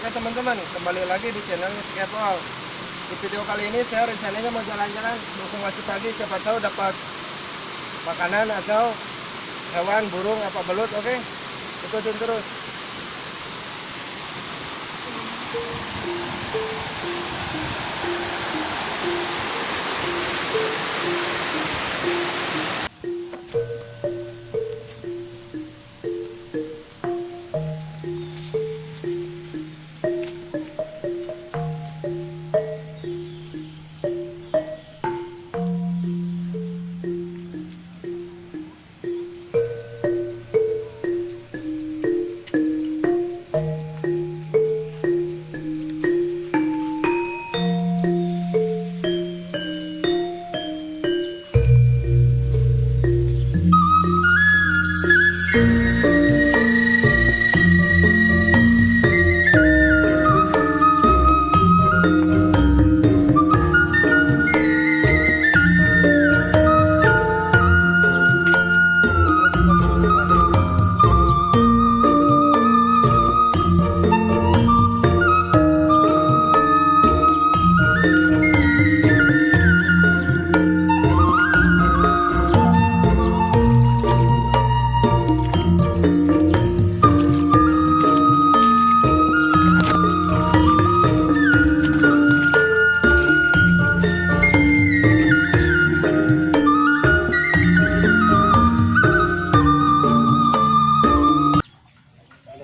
Oke teman-teman, kembali lagi di channelnya Skepol. Di video kali ini saya rencananya mau jalan-jalan mumpung masih pagi, siapa tahu dapat makanan atau hewan, burung, apa belut. Oke, ikutin terus.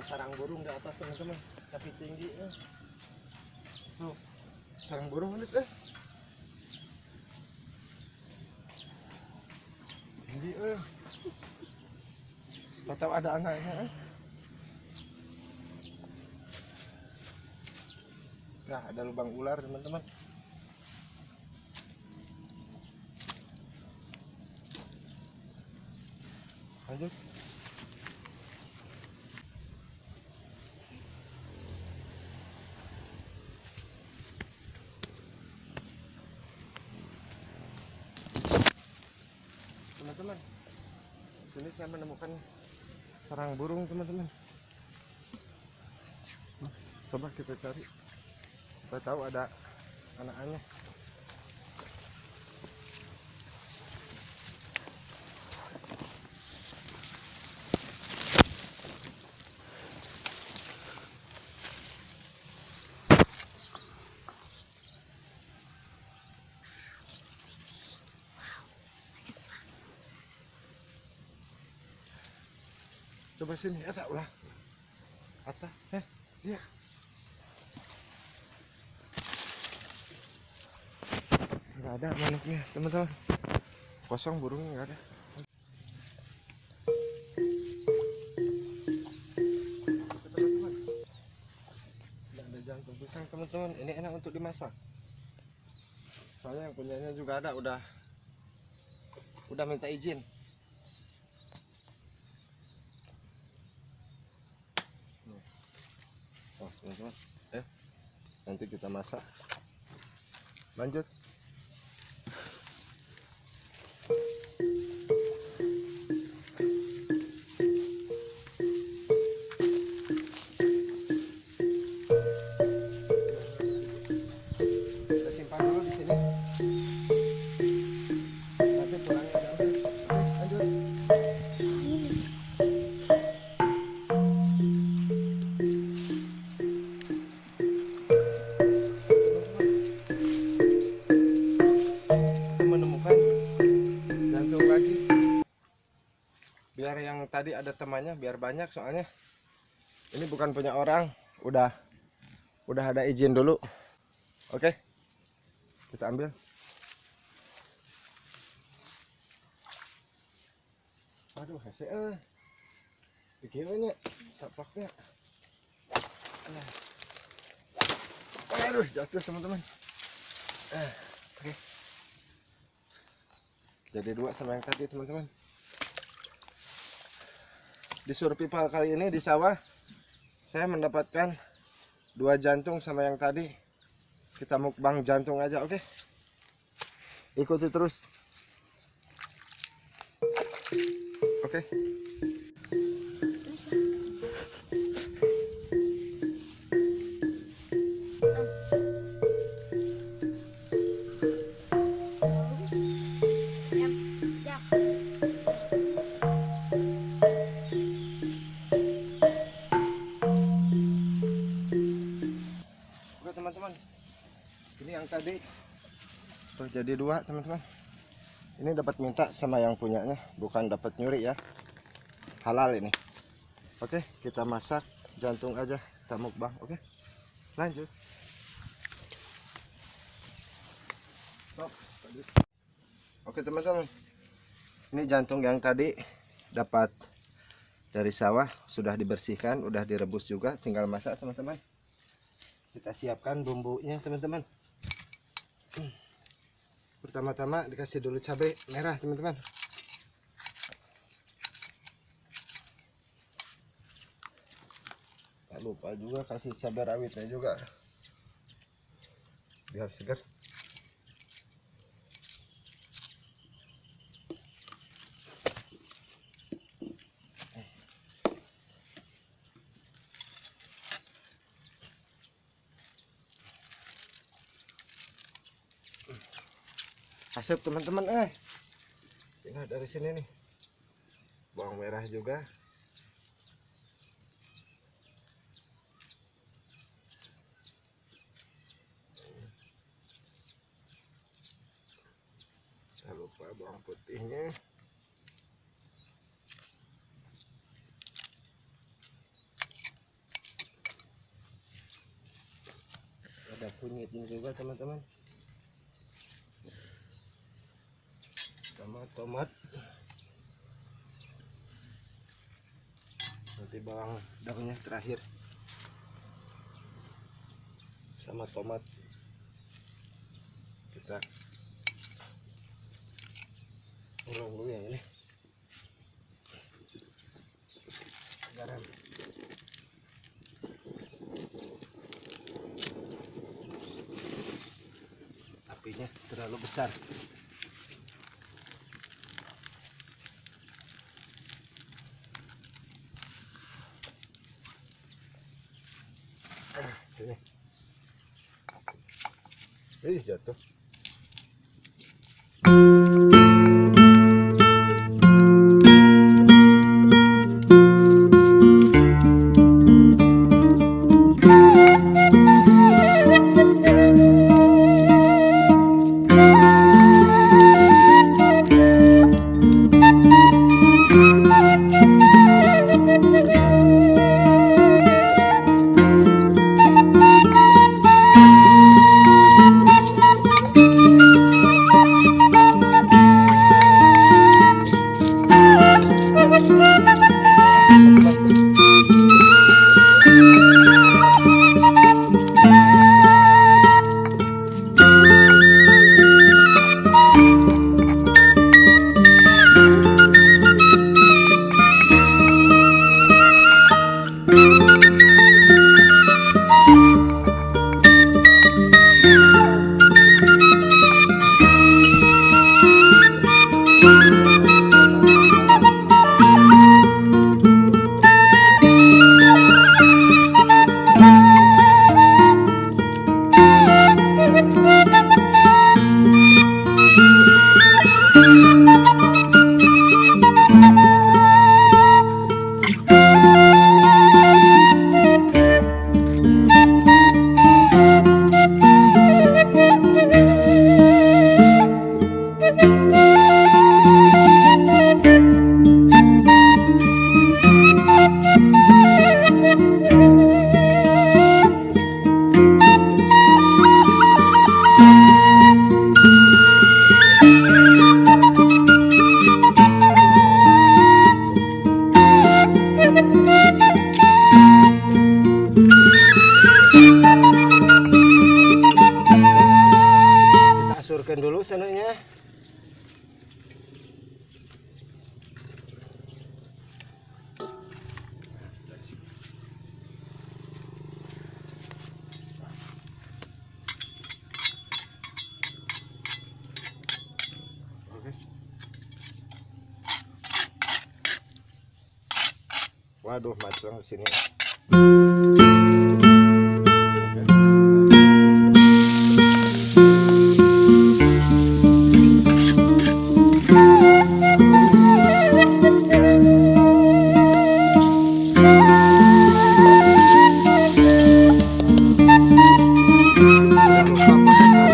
Sarang burung di atas teman-teman, tapi tinggi ya. Tuh, sarang burung ini tinggi nggak tahu ada anaknya Nah, ada lubang ular teman-teman. Lanjut. Teman-teman, sini saya menemukan sarang burung teman-teman. Coba kita cari, kita tahu ada anak-anaknya. Coba sini, tak ulah. Atas, iya. Nggak ada manuknya, teman-teman. Kosong burungnya, nggak ada. Teman-teman, nggak ada jantung pisang, teman-teman. Ini enak untuk dimasak. Soalnya yang punyanya juga ada, udah minta izin. Oh, teman-teman, nanti kita masak. Lanjut. Kita simpan dulu di sini. Nanti pulangnya diambil. Oke, lanjut. Menemukan jantung lagi, biar yang tadi ada temannya biar banyak, soalnya ini bukan punya orang, udah ada izin dulu. Oke, kita ambil. Aduh, hasil videonya tapaknya. Aduh, jatuh teman-teman. Oke, jadi dua sama yang tadi teman-teman. Di survival kali ini di sawah saya mendapatkan 2 jantung sama yang tadi. Kita mukbang jantung aja, oke? Ikuti terus. Oke. yang tadi tuh jadi 2 teman-teman. Ini dapat minta sama yang punyanya, bukan dapat nyuri ya, halal ini. Oke, kita masak jantung aja, kita mukbang. Oke, lanjut. Oke teman-teman, ini jantung yang tadi dapat dari sawah, sudah dibersihkan, udah direbus juga, tinggal masak teman-teman. Kita siapkan bumbunya teman-teman. Pertama-tama dikasih dulu cabai merah teman-teman. Tak lupa juga kasih cabai rawitnya juga, biar segar. Asap teman-teman, tinggal dari sini nih. Bawang merah juga. Jangan lupa bawang putihnya. Ada kunyitnya juga teman-teman. Sama tomat, nanti bawang daunnya terakhir, sama tomat kita ulung dulu yang ini. Garam, apinya terlalu besar. Sini. Jatuh. Dulu sanonya. Oke. Waduh, macam sini. Jangan lupa pakai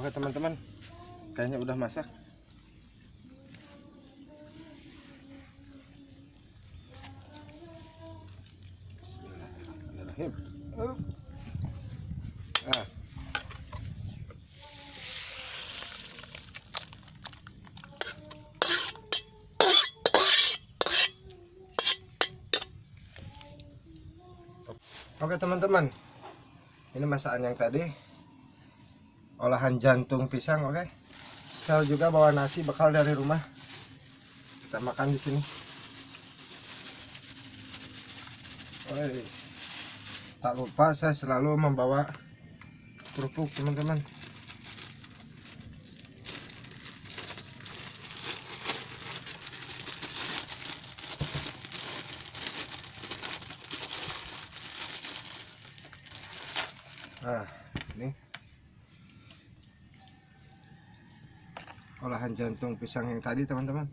Oke teman-teman, kayaknya udah masak. Bismillahirrahmanirrahim. Nah. Oke teman-teman, ini masakan yang tadi, olahan jantung pisang. Oke, saya juga bawa nasi bekal dari rumah, kita makan di sini. Oi, tak lupa saya selalu membawa kerupuk teman-teman. Nah, ini olahan jantung pisang yang tadi teman-teman.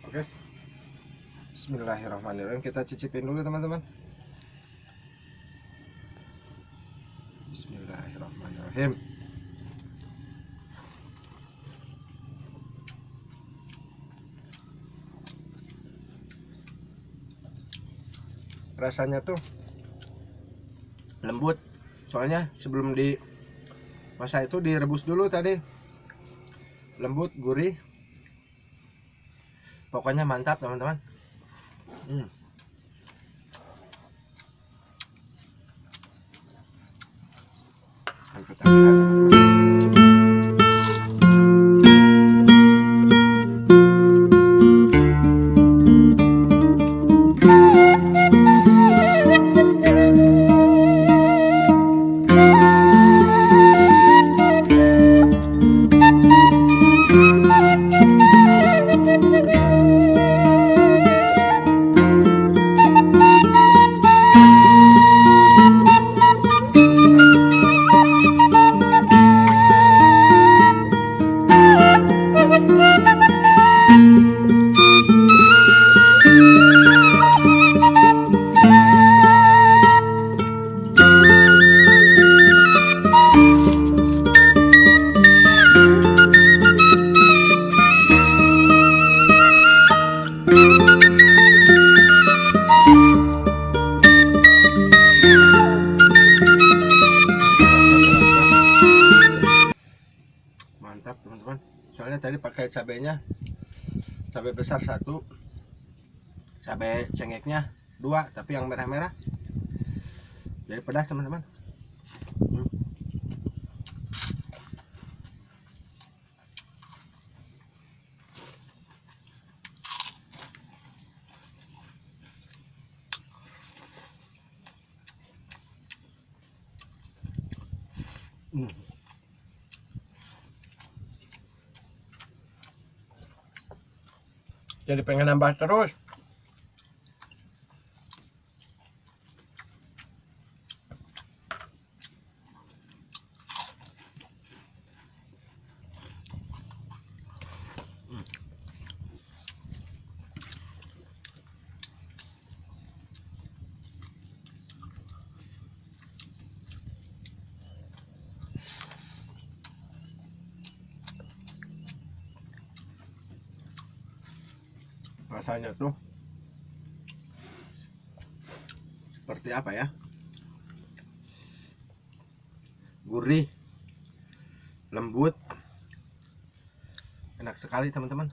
Oke, Bismillahirrahmanirrahim, kita cicipin dulu teman-teman. Bismillahirrahmanirrahim. Rasanya tuh lembut, soalnya sebelum dimasak itu direbus dulu tadi. Lembut, gurih, pokoknya mantap teman-teman. Mantap teman-teman, soalnya tadi pakai cabenya, cabai besar 1, cabai cengeknya 2, tapi yang merah-merah, jadi pedas teman-teman. Jadi pengen nambah terus. Rasanya tuh seperti apa ya, gurih, lembut, enak sekali teman-teman.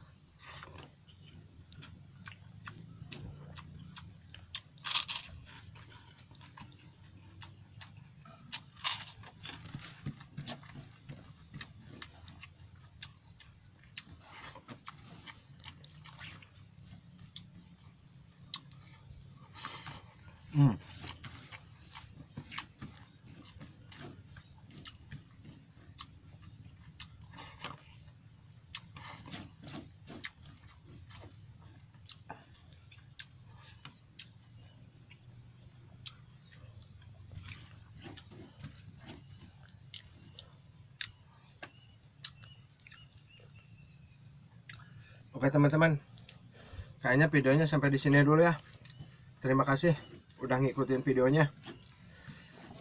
Oke teman-teman, kayaknya videonya sampai di sini dulu ya. Terima kasih udah ngikutin videonya.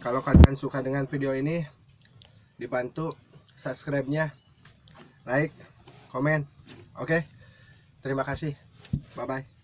Kalau kalian suka dengan video ini, dibantu subscribe-nya, like, komen. Oke, terima kasih. Bye-bye.